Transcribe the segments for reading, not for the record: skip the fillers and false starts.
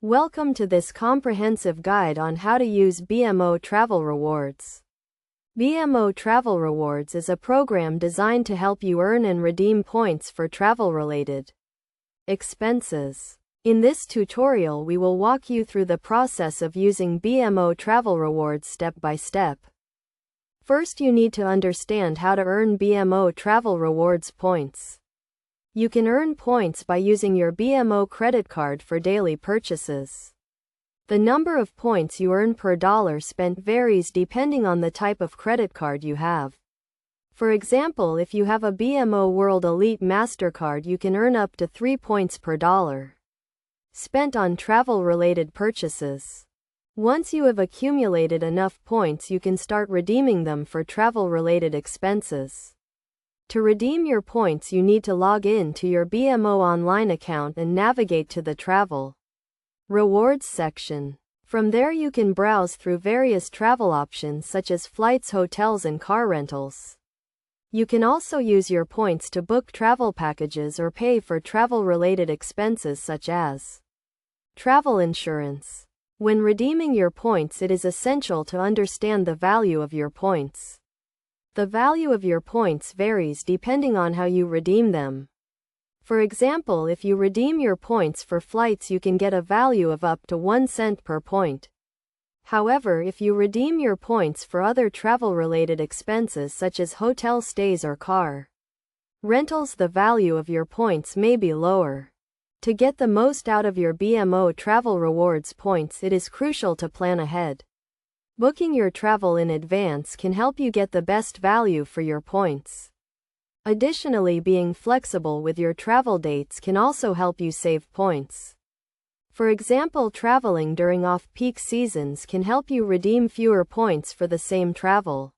Welcome to this comprehensive guide on how to use BMO Travel Rewards. BMO Travel Rewards is a program designed to help you earn and redeem points for travel-related expenses. In this tutorial, we will walk you through the process of using BMO Travel Rewards step by step. First, you need to understand how to earn BMO Travel Rewards points. You can earn points by using your BMO credit card for daily purchases. The number of points you earn per dollar spent varies depending on the type of credit card you have. For example, if you have a BMO World Elite MasterCard, you can earn up to 3 points per dollar spent on travel-related purchases. Once you have accumulated enough points, you can start redeeming them for travel-related expenses. To redeem your points, you need to log in to your BMO online account and navigate to the Travel Rewards section. From there, you can browse through various travel options such as flights, hotels, and car rentals. You can also use your points to book travel packages or pay for travel-related expenses such as travel insurance. When redeeming your points, it is essential to understand the value of your points. The value of your points varies depending on how you redeem them. For example, if you redeem your points for flights, you can get a value of up to 1 cent per point. However, if you redeem your points for other travel-related expenses such as hotel stays or car rentals, the value of your points may be lower. To get the most out of your BMO Travel Rewards points, it is crucial to plan ahead. Booking your travel in advance can help you get the best value for your points. Additionally, being flexible with your travel dates can also help you save points. For example, traveling during off-peak seasons can help you redeem fewer points for the same travel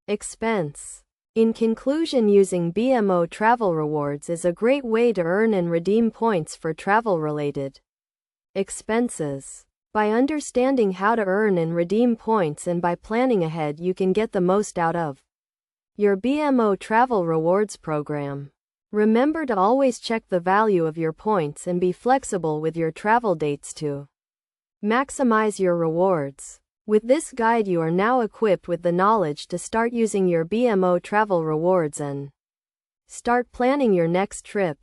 expense. In conclusion, using BMO Travel Rewards is a great way to earn and redeem points for travel-related expenses. By understanding how to earn and redeem points and by planning ahead, you can get the most out of your BMO Travel Rewards program. Remember to always check the value of your points and be flexible with your travel dates to maximize your rewards. With this guide, you are now equipped with the knowledge to start using your BMO Travel Rewards and start planning your next trip.